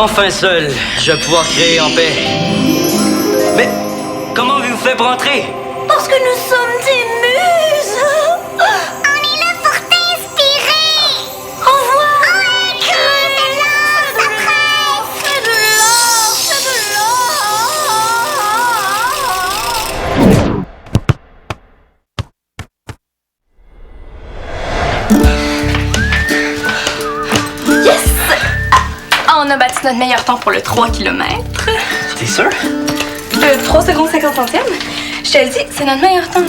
Enfin seul, je vais pouvoir créer en paix. Mais comment avez-vous fait pour entrer? Parce que nous sommes des muses. On est là pour t'inspirer. Au revoir. C'est de l'or, ça presse. C'est de l'or, c'est de l'or. Yes! Ah, on a battu notre meilleur temps pour le 3 km. T'es sûr? 3 secondes 50 centièmes. Je te le dis, c'est notre meilleur temps.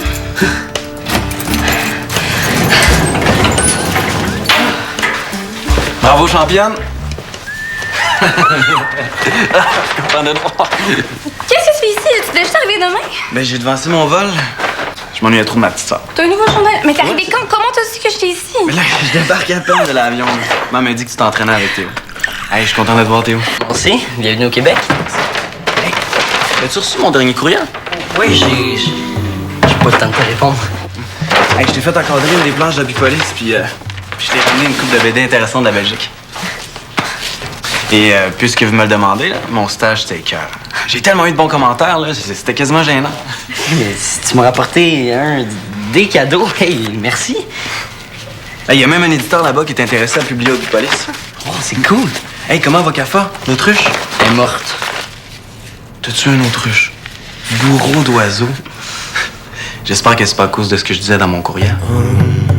Bravo, championne! Je suis content de te voir. Qu'est-ce que tu fais ici? Tu devais juste arriver demain? Ben, j'ai devancé mon vol. Je m'ennuyais trop de ma petite soeur. T'as un nouveau chandail. Mais t'es arrivé quand? Comment t'as su que j'étais ici? Mais là, je débarque à peine de l'avion. Maman m'a dit que tu t'entraînais avec Théo. Hey, je suis content de te voir, Théo. Merci, bienvenue au Québec. Hey, as-tu reçu mon dernier courriel? Oui, j'ai pas le temps de te répondre. Hey, je t'ai fait encadrer une des planches d'Abipolis, puis je t'ai ramené une coupe de BD intéressante de la Belgique. Et puisque vous me le demandez, là, mon stage, c'était écœurant. J'ai tellement eu de bons commentaires, là, c'était quasiment gênant. Mais si tu m'as rapporté des cadeaux, hey, merci. Il y a même un éditeur là-bas qui est intéressé à publier Abipolis. Oh, c'est cool. Hey, comment va Cafa? L'autruche? Elle est morte. T'as-tu un autruche? Bourreau d'oiseau? J'espère que c'est pas à cause de ce que je disais dans mon courriel.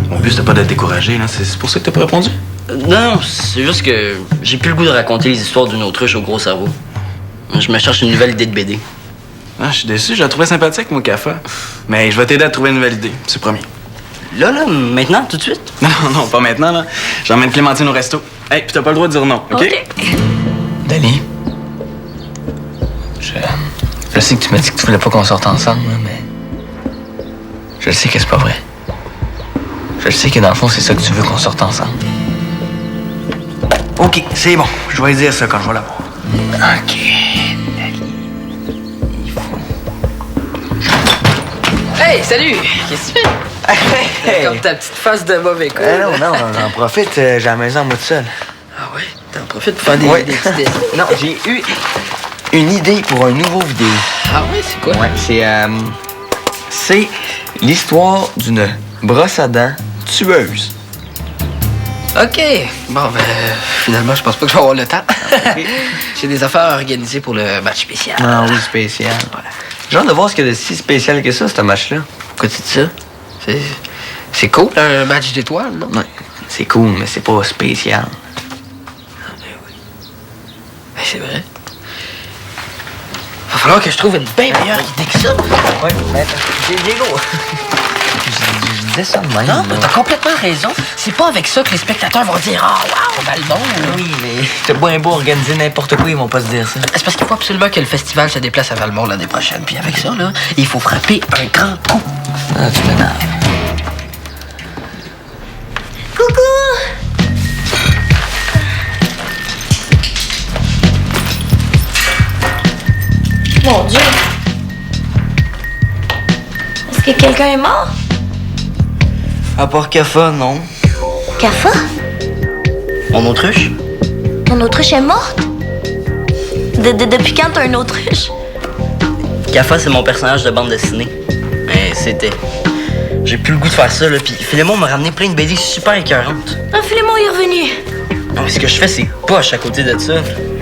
Mon but, c'était pas de te décourager, là. C'est pour ça que t'as pas répondu? Non, c'est juste que j'ai plus le goût de raconter les histoires d'une autruche au gros cerveau. Je me cherche une nouvelle idée de BD. Ah, je suis déçu, je la trouvais sympathique, moi, Cafa. Mais je vais t'aider à trouver une nouvelle idée, c'est promis. Là, maintenant, tout de suite? Non, non, pas maintenant, là. J'emmène Clémentine au resto. Hey, puis t'as pas le droit de dire non, OK? Dali, je sais que tu m'as dit que tu voulais pas qu'on sorte ensemble, là, mais je sais que c'est pas vrai. Je sais que dans le fond, c'est ça que tu veux qu'on sorte ensemble. OK, c'est bon. Je vais lui dire ça quand je vais la voir. OK, Dali. Hey, salut! Qu'est-ce que tu fais? Hey. Comme ta petite face de mauvais coup. Non, j'en profite. J'ai la maison à moi tout seul. Ah ouais? T'en profites pour faire des petits dessins. Non, j'ai eu une idée pour un nouveau vidéo. Ah ouais, c'est quoi? Ouais, c'est l'histoire d'une brosse à dents tueuse. OK. Bon, ben, finalement, je pense pas que je vais avoir le temps. J'ai des affaires à organiser pour le match spécial. Ah oui, spécial. Ouais. J'ai hâte de voir ce qu'il y a de si spécial que ça, ce match-là. Pourquoi tu dis ça? C'est cool, un match d'étoiles, non? Ouais, c'est cool, mais c'est pas spécial. Ben, c'est vrai. Va falloir que je trouve une bien meilleure idée que ça. Ouais, mais Diego, je disais ça de même. Non, mais t'as complètement raison. C'est pas avec ça que les spectateurs vont dire « Ah, wow, Valmont! » Oui, mais t'as bien beau organiser n'importe quoi, ils vont pas se dire ça. C'est parce qu'il faut absolument que le festival se déplace à Valmont l'année prochaine. Puis avec ça, là, il faut frapper un grand coup. Ah, tu m'énerves. Coucou! Mon Dieu! Est-ce que quelqu'un est mort? À part Cafa, non. Cafa? Mon autruche? Ton autruche est morte? Depuis quand t'as une autruche? Cafa, c'est mon personnage de bande dessinée. Mais c'était... J'ai plus le goût de faire ça, là. Puis Philémon m'a ramené plein de BD super écœurantes. Un Philémon est revenu. Non, ce que je fais, c'est poche à côté de ça.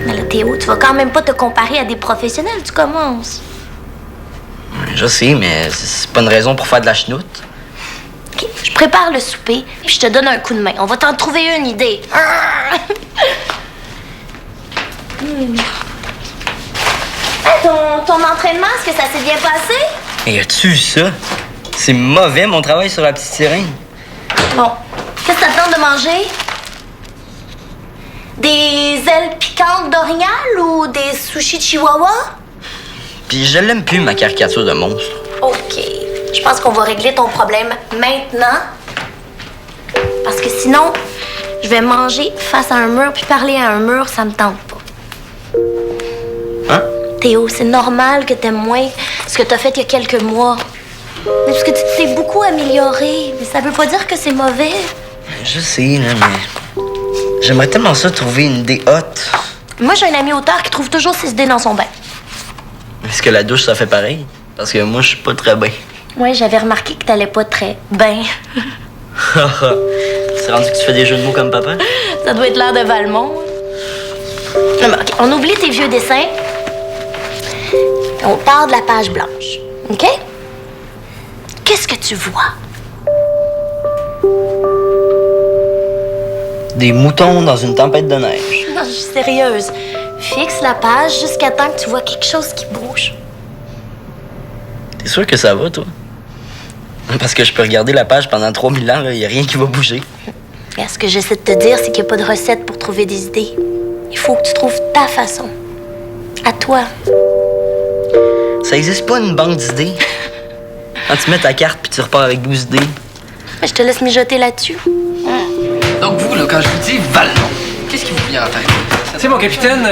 Mais là, Théo, tu vas quand même pas te comparer à des professionnels, tu commences. Je sais, mais c'est pas une raison pour faire de la chenoute. OK, je prépare le souper, puis je te donne un coup de main. On va t'en trouver une idée. Hey, ton entraînement, est-ce que ça s'est bien passé? Et as-tu vu ça? C'est mauvais, mon travail sur la petite sirène. Bon, qu'est-ce que t'attends de manger? Des ailes piquantes d'orignal ou des sushis de chihuahua? Puis je l'aime plus, ma caricature de monstre. OK. Je pense qu'on va régler ton problème maintenant. Parce que sinon, je vais manger face à un mur puis parler à un mur, ça me tente pas. Hein? Théo, c'est normal que t'aimes moins ce que t'as fait il y a quelques mois. Mais parce que tu t'es beaucoup amélioré. Mais ça veut pas dire que c'est mauvais. Je sais, là, mais... J'aimerais tellement ça trouver une idée hot Moi, j'ai un ami auteur qui trouve toujours ses idées dans son bain. Est-ce que la douche, ça fait pareil? Parce que moi, je suis pas très bien. Ouais, j'avais remarqué que t'allais pas très bien. C'est rendu que tu fais des jeux de mots comme papa? Ça doit être l'air de Valmont. Non, mais OK, on oublie tes vieux dessins. On part de la page blanche. OK? Qu'est-ce que tu vois? Des moutons dans une tempête de neige. Non, je suis sérieuse. Fixe la page jusqu'à temps que tu vois quelque chose qui bouge. T'es sûr que ça va, toi? Parce que je peux regarder la page pendant 3000 ans, il y a rien qui va bouger. Et ce que j'essaie de te dire, c'est qu'il n'y a pas de recette pour trouver des idées. Il faut que tu trouves ta façon. À toi. Ça existe pas une banque d'idées. Quand tu mets ta carte puis tu repars avec 12 idées. Je te laisse mijoter là-dessus. Donc vous, là, quand je vous dis Valmont, qu'est-ce qui vous vient en tête? Tu sais, mon capitaine,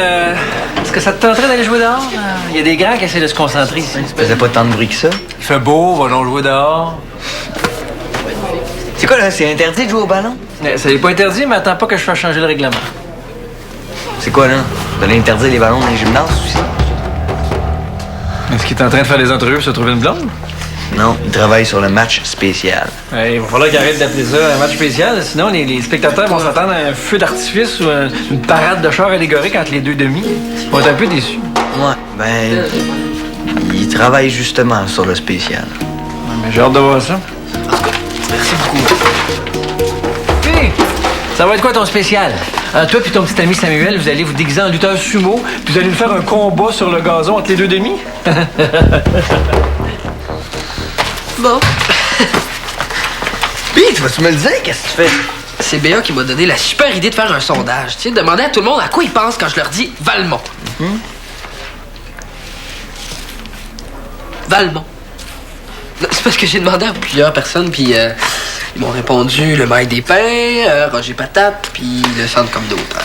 est-ce que ça te tenterait d'aller jouer dehors? Il y a des grands qui essaient de se concentrer ici. Ça faisait pas tant de bruit que ça. Il fait beau, va donc jouer dehors. C'est quoi, là? C'est interdit de jouer au ballon? Ça n'est pas interdit, mais attends pas que je fasse changer le règlement. C'est quoi, là? Vous allez interdire les ballons dans les gymnases aussi? Est-ce qu'il est en train de faire des entrevues pour se trouver une blonde? Non, il travaille sur le match spécial. Il va falloir qu'il arrête d'appeler ça un match spécial, sinon les spectateurs vont s'attendre à un feu d'artifice ou une parade de chars allégoriques entre les deux demi. Ils vont être un peu déçus. Ouais, ben... Il travaille justement sur le spécial. Ouais, mais j'ai hâte de voir ça. Merci beaucoup. Hey, ça va être quoi ton spécial? Toi puis ton petit ami Samuel, vous allez vous déguiser en lutteur sumo, puis vous allez nous faire un combat sur le gazon entre les deux demi? Bon. Pis, tu vas-tu me le dire? Qu'est-ce que tu fais? C'est Béa qui m'a donné la super idée de faire un sondage. Tu sais, demander à tout le monde à quoi ils pensent quand je leur dis Valmont. Valmont. Non, c'est parce que j'ai demandé à plusieurs personnes, puis ils m'ont répondu le Mail des Pins, Roger Patate, puis le Centre communautaire.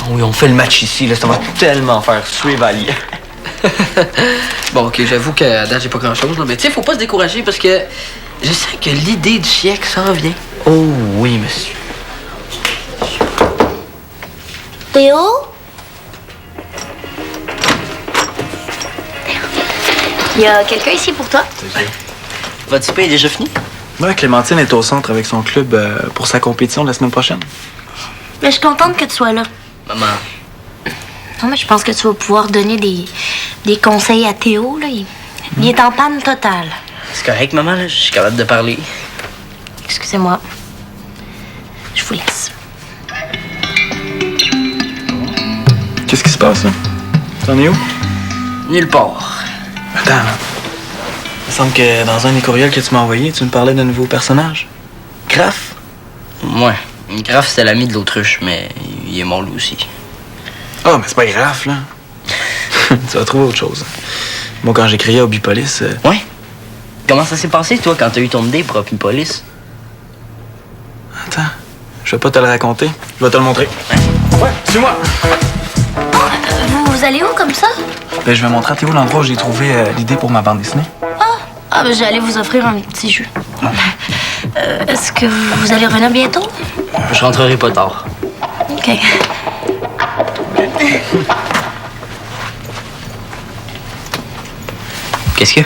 Oui, on fait le match ici, là. Ça va tellement faire suer Valier. Bon, OK, j'avoue qu'à date, j'ai pas grand-chose, là, mais tu sais, faut pas se décourager parce que je sens que l'idée du siècle s'en vient. Oh oui, monsieur. Théo? Il y a quelqu'un ici pour toi? Votre souper est déjà fini? Ouais, Clémentine est au centre avec son club pour sa compétition la semaine prochaine. Mais je suis contente que tu sois là. Maman, Non, mais je pense que tu vas pouvoir donner des conseils à Théo, là. Il est en panne totale. c'est correct, maman, là? Je suis capable de parler. Excusez-moi. Je vous laisse. Qu'est-ce qui se passe, là? T'en es où? Nulle part. Attends, là. Il me semble que dans un des courriels que tu m'as envoyé, tu me parlais d'un nouveau personnage. Graf? Ouais. Graf, c'était l'ami de l'autruche, mais il est mort lui aussi. Ah, mais c'est pas grave, là. Tu vas trouver autre chose. Moi, quand j'ai crié au Bipolis... Ouais? Comment ça s'est passé, toi, quand t'as eu ton idée pour Open Police? Attends, je vais pas te le raconter. Je vais te le montrer. Ouais, suis-moi! Vous allez où comme ça? Ben, je vais montrer à Théo l'endroit où j'ai trouvé l'idée pour ma bande dessinée. Ah, ben j'allais vous offrir un petit jeu. Est-ce que vous allez revenir bientôt? Je rentrerai pas tard. OK. Qu'est-ce que?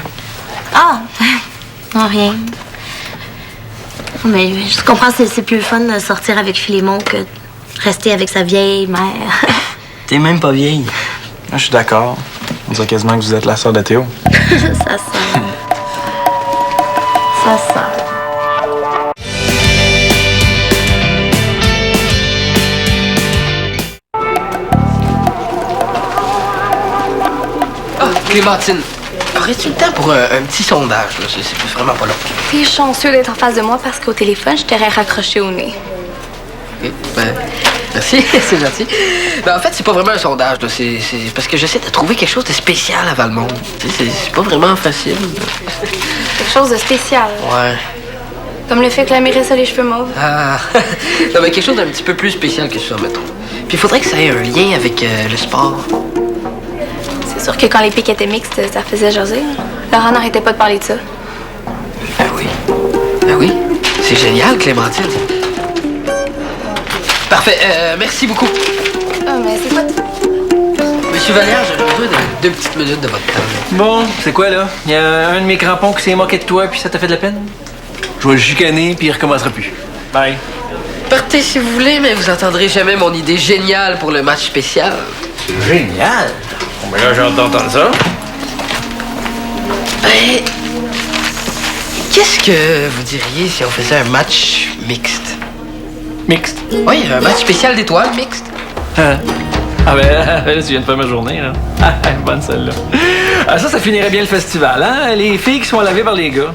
Ah! Non, rien. Mais je comprends, c'est plus le fun de sortir avec Philémon que de rester avec sa vieille mère. T'es même pas vieille. Moi, je suis d'accord. On dirait quasiment que vous êtes la sœur de Théo. Ça sent. Ça sent. Ah, Clémentine, aurais-tu le temps pour un petit sondage, là? C'est vraiment pas long. T'es chanceux d'être en face de moi parce qu'au téléphone, je t'aurais raccroché au nez. Ok, ben, merci, c'est gentil. Ben, en fait, c'est pas vraiment un sondage, là. C'est parce que j'essaie de trouver quelque chose de spécial à Valmont. Tu sais, c'est pas vraiment facile. Quelque chose de spécial. Ouais. Comme le fait que la Mérisse a les cheveux mauves. Ah, non, mais quelque chose d'un petit peu plus spécial que ça, mettons. Puis il faudrait que ça ait un lien avec le sport. C'est sûr que quand les pics étaient mixtes, ça faisait jaser. Laurent n'arrêtait pas de parler de ça. Ben oui. Ben oui. C'est génial, Clémentine. Parfait. Merci beaucoup. Ah, mais c'est quoi? Monsieur Vallière, j'aurais besoin de 2 petites minutes de votre temps. Bon, c'est quoi, là? Il y a un de mes crampons qui s'est moqué de toi, puis ça t'a fait de la peine? Je vais le chicaner, puis il recommencera plus. Bye. Partez si vous voulez, mais vous entendrez jamais mon idée géniale pour le match spécial. Génial! Bon, ben là, j'ai hâte d'entendre ça. Ben, qu'est-ce que vous diriez si on faisait un match mixte? Mixte. Oui, un match spécial d'étoiles mixte. Ah ben là, tu viens de faire ma journée, là. Ah, bonne celle-là. Ah, ça finirait bien le festival, hein? Les filles qui sont lavées par les gars.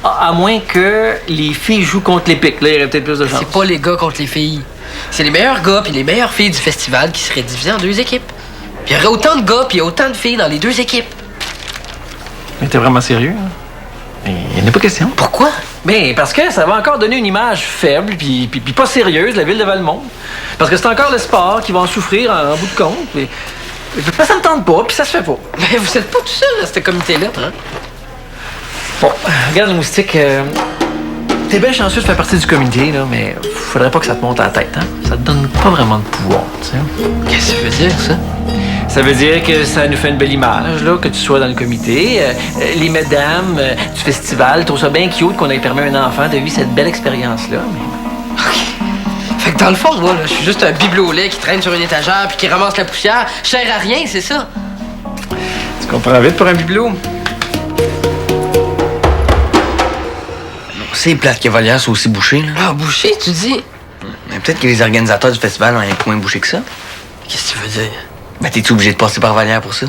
Ah, à moins que les filles jouent contre les pics. Là, il y aurait peut-être plus de chance. C'est pas les gars contre les filles. C'est les meilleurs gars puis les meilleures filles du festival qui seraient divisés en 2 équipes. Puis il y aurait autant de gars puis autant de filles dans les 2 équipes. Mais t'es vraiment sérieux, hein? Mais il n'est pas question. Pourquoi? Mais parce que ça va encore donner une image faible puis pas sérieuse de la ville de Valmont. Parce que c'est encore le sport qui va en souffrir en bout de compte. Et ça me tente pas, puis ça se fait pas. Mais vous êtes pas tout seul dans ce comité-là, hein? Bon, regarde le moustique. T'es bien chanceux de faire partie du comité, là, mais faudrait pas que ça te monte à la tête, hein? Ça te donne pas vraiment de pouvoir, tu sais. Qu'est-ce que ça veut dire, ça? Ça veut dire que ça nous fait une belle image, là, que tu sois dans le comité. Les mesdames du festival trouvent ça bien cute qu'on ait permis à un enfant de vivre cette belle expérience-là. Mais... OK. Fait que dans le fond, moi, là, je suis juste un bibelot au lait qui traîne sur une étagère puis qui ramasse la poussière. Je sers à rien, c'est ça? Tu comprends vite pour un bibelot? C'est plate que Vallière soit aussi bouché, là. Ah, bouché, tu dis? Mais peut-être que les organisateurs du festival ont un point bouché que ça. Qu'est-ce que tu veux dire? Ben, t'es-tu obligé de passer par Vallière pour ça?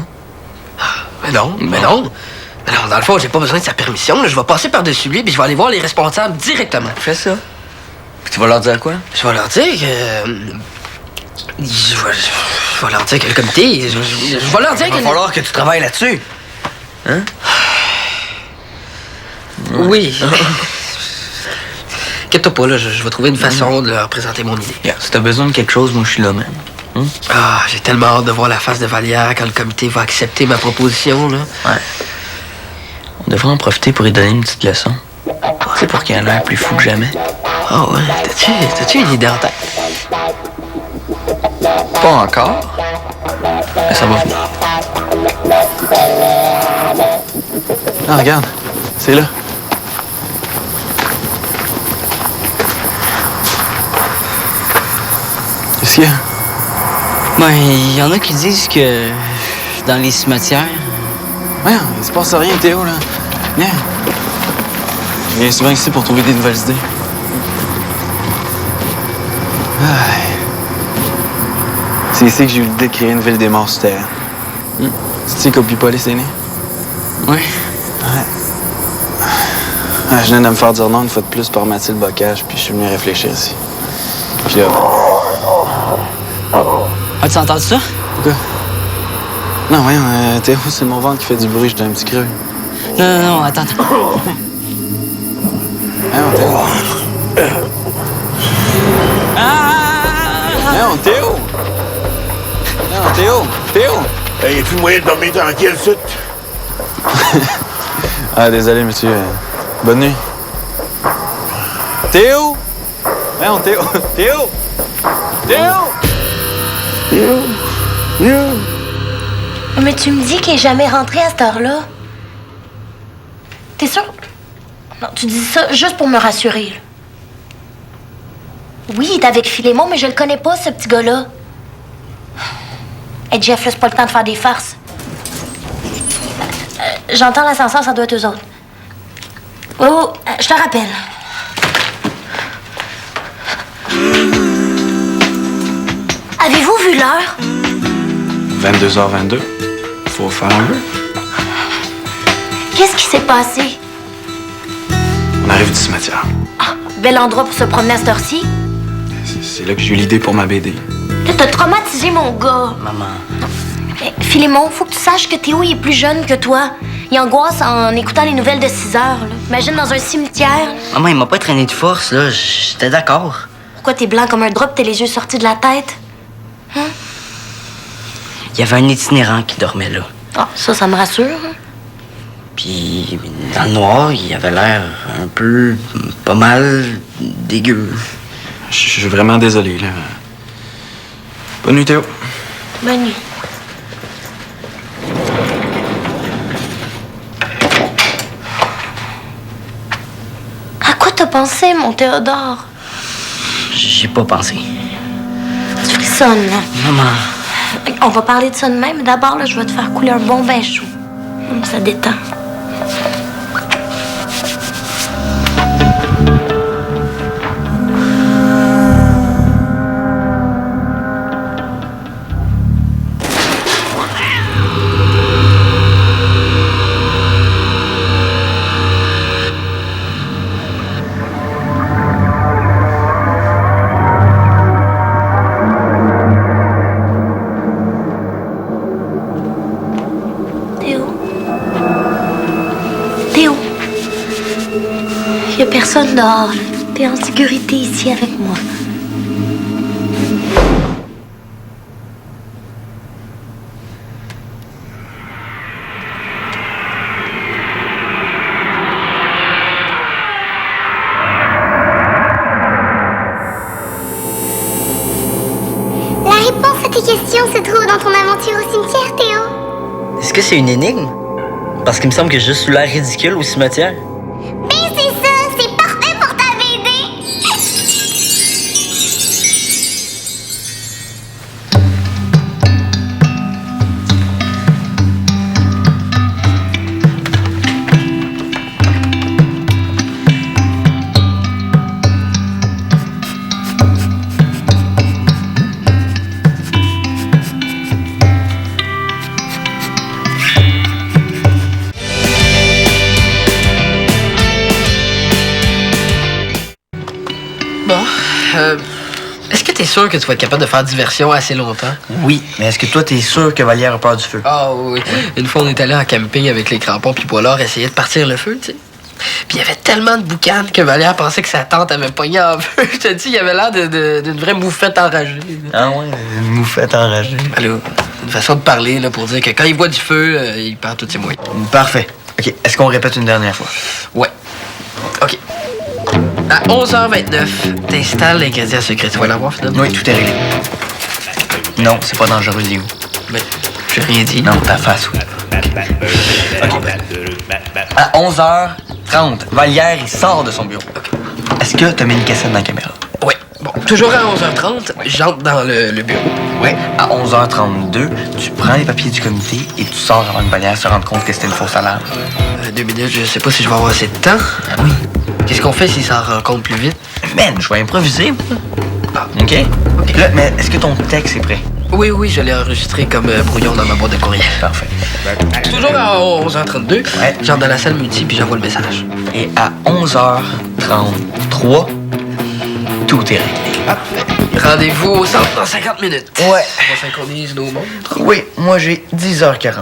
Mais non, mais non. Mais non, dans le fond, j'ai pas besoin de sa permission. Là. Je vais passer par-dessus lui puis je vais aller voir les responsables directement. Fais ça. Puis tu vas leur dire quoi? Je vais leur dire que... Je vais leur dire que le comité... Je vais leur dire que... Il va falloir que tu travailles là-dessus. Hein? Oui. Inquiète-toi pas, là, je vais trouver une façon de leur présenter mon idée. Yeah, si t'as besoin de quelque chose, moi, je suis là, man. Ah, j'ai tellement hâte de voir la face de Vallière quand le comité va accepter ma proposition, là. Ouais. On devrait en profiter pour lui donner une petite leçon. C'est pour qu'il y en ait plus fou que jamais. Ah ouais? T'as-tu une idée en tête? Pas encore. Mais ça va venir. Ah, regarde. C'est là. Qu'est-ce qu'il y a? Ben, il y en a qui disent que dans les cimetières... Ouais, il se passe rien, Théo, là. Viens. Je viens souvent ici pour trouver des nouvelles idées. C'est ici que j'ai eu l'idée de créer une ville des morts souterraines. Tu sais qu'Opipolis est né? Oui. Ouais. Je viens de me faire dire non une fois de plus par Mathilde Bocage, puis je suis venu réfléchir ici. Puis là... Ah, tu entends ça? Pourquoi? Non, voyons, Théo, c'est mon ventre qui fait du bruit, je donne un petit creux. Non, attends. Voyons, Théo. Voyons, Théo! Voyons, Théo! Théo! Hey, y a-tu moyen de dormir tranquille, ça? Ah, désolé, monsieur. Bonne nuit. Théo! Voyons, Théo! Théo! Théo! Mais tu me dis qu'il est jamais rentré à cette heure-là. T'es sûr? Non, tu dis ça juste pour me rassurer. Là. Oui, il est avec Philémon, mais je le connais pas, ce petit gars-là. Hey, Jeff, là, c'est pas le temps de faire des farces. J'entends l'ascenseur, ça doit être eux autres. Oh, je te rappelle. Avez-vous vu l'heure? 22h22. Faut faire un peu. Qu'est-ce qui s'est passé? On arrive du cimetière. Ah, bel endroit pour se promener à cette heure-ci. C'est là que j'ai eu l'idée pour ma BD. Là, t'as traumatisé mon gars. Maman. Mais, Philémon, faut que tu saches que Théo il est plus jeune que toi. Il angoisse en écoutant les nouvelles de 6 heures. Là. Imagine dans un cimetière. Là. Maman, il m'a pas traîné de force, là. J'étais d'accord. Pourquoi t'es blanc comme un drap, t'as les yeux sortis de la tête? Hein? Il y avait un itinérant qui dormait là. Ah, ça me rassure. Hein? Puis, dans le noir, il avait l'air un peu... pas mal dégueu. Je suis vraiment désolé, là. Bonne nuit, Théo. Bonne nuit. pensé, mon Théodore? J'ai pas pensé. Tu frissonnes, là. Maman. On va parler de ça de même. D'abord, là, je vais te faire couler un bon bain chaud. Ça détend. Il n'y a personne dehors. T'es en sécurité ici avec moi. La réponse à tes questions se trouve dans ton aventure au cimetière, Théo. Est-ce que c'est une énigme? Parce qu'il me semble que j'ai juste l'air ridicule au cimetière. Ben c'est ça, c'est parfait pour ta BD. Est-ce que t'es sûr que tu vas être capable de faire diversion assez longtemps? Oui, mais est-ce que toi, t'es sûr que Vallière a peur du feu? Ah oui. Une fois, on est allé en camping avec les crampons puis Poilard essayer de partir le feu, tu sais. Puis il y avait tellement de boucanes que Vallière pensait que sa tante avait pogné en feu. Je te dis, il avait l'air d'une vraie moufette enragée. Ah ouais, une moufette enragée. Alors, une façon de parler là, pour dire que quand il voit du feu, il perd tous ses moyens. Parfait. OK, est-ce qu'on répète une dernière fois? Ouais. OK. À 11h29, t'installes l'ingrédient secret. Tu vas l'avoir, finalement? Oui, tout est réglé. Non, c'est pas dangereux, Léo. Mais j'ai rien dit. Non, ta face, oui. OK. À 11h30, Vallière, il sort de son bureau. OK. Est-ce que t'as mis une cassette dans la caméra? Oui. Bon, toujours à 11h30, j'entre dans le bureau. Oui. À 11h32, tu prends les papiers du comité et tu sors avant que Vallière se rende compte que c'était une fausse alarme. 2 minutes, je sais pas si je vais avoir assez de temps. Oui. Qu'est-ce qu'on fait s'il s'en rend compte plus vite? Man, je vais improviser. Ah. OK? Là, mais est-ce que ton texte est prêt? Oui, je l'ai enregistré comme brouillon dans ma boîte de courriel. Parfait. Toujours à 11h32, Ouais. j'entre dans la salle multi puis j'envoie le message. Et à 11h33, tout est réglé. Parfait. Rendez-vous au centre dans 50 minutes. Ouais. On va synchroniser nos montres. Oui, moi j'ai 10h40.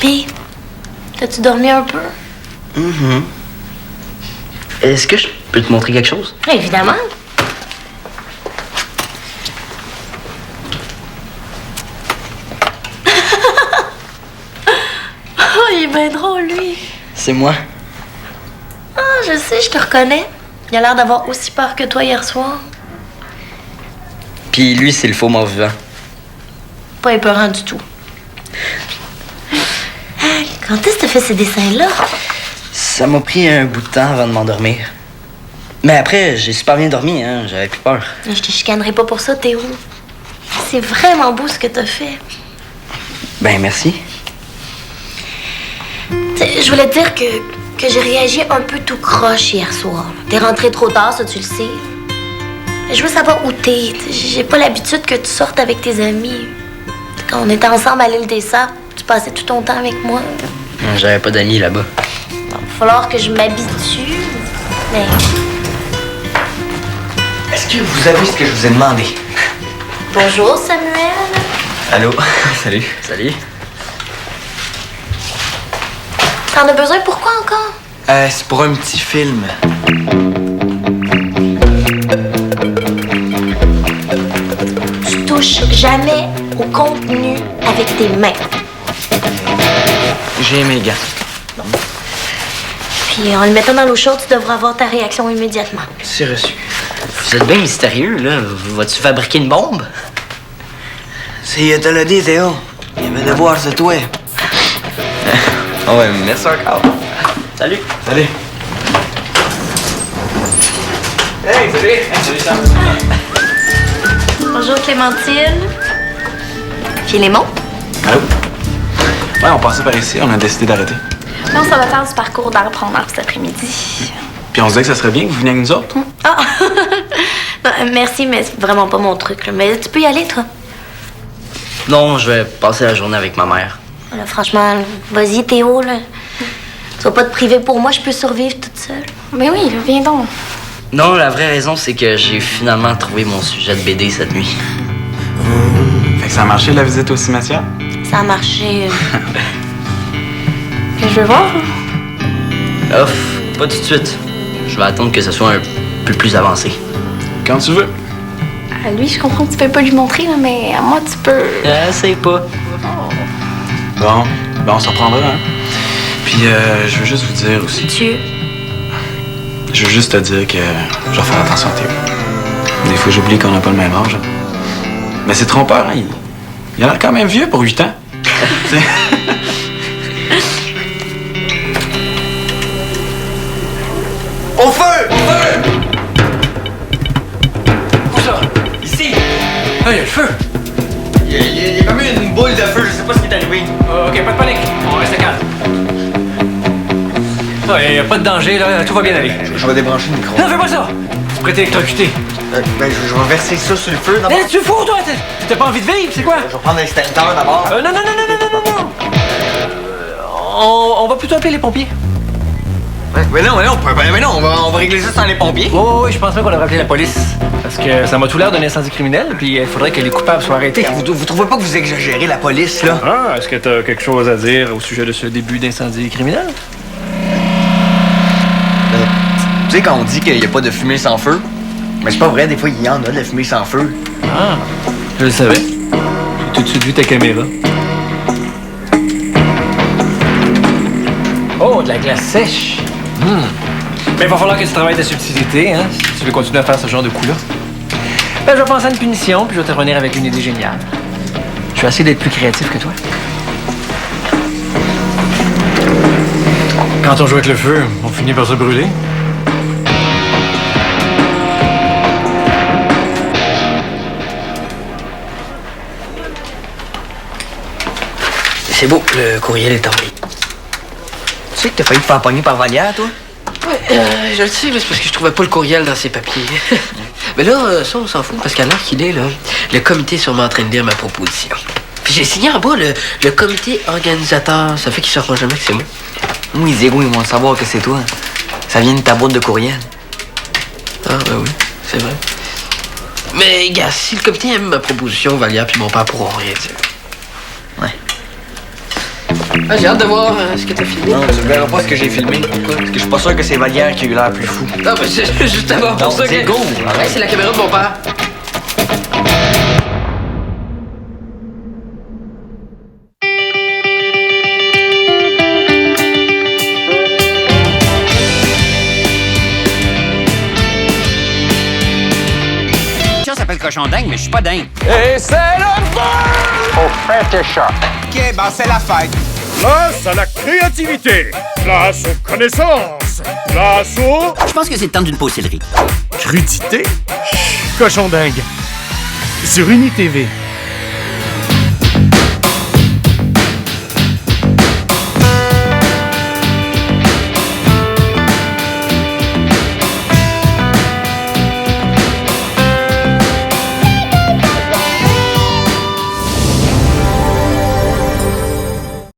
Puis, t'as-tu dormi un peu? Est-ce que je peux te montrer quelque chose? Évidemment. Oh, il est bien drôle, lui. C'est moi. Ah, je sais, je te reconnais. Il a l'air d'avoir aussi peur que toi hier soir. Puis lui, c'est le faux mort vivant. Pas épeurant du tout. Quand est-ce que t'as fait ces dessins-là? Ça m'a pris un bout de temps avant de m'endormir. Mais après, j'ai super bien dormi, hein. J'avais plus peur. Je te chicanerai pas pour ça, Théo. C'est vraiment beau ce que t'as fait. Ben, merci. Je voulais te dire que j'ai réagi un peu tout croche hier soir. T'es rentré trop tard, ça tu le sais. Je veux savoir où t'es. J'ai pas l'habitude que tu sortes avec tes amis. Quand on était ensemble à l'île des Sables, tu passais tout ton temps avec moi. J'avais pas d'amis là-bas. Il va falloir que je m'habitue. Mais Est-ce que vous avez ce que je vous ai demandé? bonjour, Samuel. Allô? Salut. Salut. T'en as besoin pourquoi encore? C'est pour un petit film. Tu touches jamais au contenu avec tes mains. J'ai mes gants. Puis en le mettant dans l'eau chaude, tu devras avoir ta réaction immédiatement. C'est reçu. Vous êtes bien mystérieux, là. Vas-tu fabriquer une bombe? C'est te l'a dit, Théo. Il y avait de voir, c'est toi. Ah ouais, merci encore. Salut. Salut. Hey, salut! Salut, Sam. Bonjour Clémentine. Philémon. Allô? Ouais, on passait par ici, on a décidé d'arrêter. Non, ça va faire du parcours d'arbre en arbre cet après-midi. Puis on se disait que ça serait bien que vous veniez avec nous autres. Ah! Non, merci, mais c'est vraiment pas mon truc. Là. Mais tu peux y aller, toi. Non, je vais passer la journée avec ma mère. Là, franchement, vas-y, Théo. Là. Tu vas pas te priver pour moi, je peux survivre toute seule. Mais oui, viens donc. Non, la vraie raison, c'est que j'ai finalement trouvé mon sujet de BD cette nuit. Fait que ça a marché, la visite au cimetière? Ça a marché. Je veux voir. Ouf, pas tout de suite. Je vais attendre que ce soit un peu plus avancé. Quand tu veux. À lui, je comprends que tu peux pas lui montrer, là, mais à moi, tu peux. Essaye pas. Bon, ben on s'en reprendra, hein. Puis je veux juste vous dire aussi. Je veux juste te dire que je vais faire attention à Théo. Des fois, j'oublie qu'on n'a pas le même âge. Mais c'est trompeur, hein. Il a l'air quand même vieux pour 8 ans. Au feu! Au feu! Où ça? Ici! Ah, il y a le feu! Il y a comme une boule de feu, je sais pas ce qui est arrivé. Ok, pas de panique. On reste calme. Il n'y a pas de danger, là. Tout va bien aller. Je vais débrancher le micro. Non, fais pas ça! Vous prêtez électrocuté. Ben, je vais verser ça sur le feu d'abord. Tu fous, toi? T'as pas envie de vivre, c'est quoi? Je vais prendre l'extincteur d'abord. Non. On va plutôt appeler les pompiers. Mais non, on va régler ça sans les pompiers. Oh, oui, je pense même qu'on devrait appeler la police. Parce que ça m'a tout l'air d'un incendie criminel, puis il faudrait que les coupables soient arrêtés. Vous trouvez pas que vous exagérez la police, là? Ah, est-ce que t'as quelque chose à dire au sujet de ce début d'incendie criminel? Tu sais, quand on dit qu'il n'y a pas de fumée sans feu, mais c'est pas vrai, des fois, il y en a de la fumée sans feu. Ah, je le savais. J'ai tout de suite vu ta caméra. Oh, de la glace sèche. Mais il va falloir que tu travailles ta subtilité, hein, si tu veux continuer à faire ce genre de coup-là. Ben, je vais penser à une punition, puis je vais te revenir avec une idée géniale. Je vais essayer d'être plus créatif que toi. Quand on joue avec le feu, on finit par se brûler. C'est beau, le courriel est tombé. Tu sais que t'as failli te faire pogner par Vallière, toi? Ouais, je le sais, mais c'est parce que je trouvais pas le courriel dans ses papiers. Mais là, ça, on s'en fout, parce qu'à l'heure qu'il est, là, le comité est sûrement en train de lire ma proposition. Puis j'ai signé en bas le comité organisateur. Ça fait qu'il saura jamais que c'est moi. Oui, Zéro, ils vont savoir que c'est toi. Ça vient de ta boîte de courriel. Ah, ben oui, c'est vrai. Mais, gars, si le comité aime ma proposition, Vallière puis mon père pourront rien dire. Ouais. Ah, j'ai hâte de voir ce que t'as filmé. Non, tu verras pas ce que j'ai filmé. Pourquoi? Parce que je suis pas sûr que c'est Vallière qui a eu l'air plus fou. Non, mais c'est justement pour ça que... C'est go! Hey, c'est la caméra de mon père. Ça s'appelle cochon dingue, mais je suis pas dingue. Et c'est le feu! Au féticheur. OK, ben c'est la fête. Place à la créativité. Place aux connaissances. Place au... Je pense que c'est le temps d'une pause céleri. Crudité. Cochon dingue. Sur UniTV.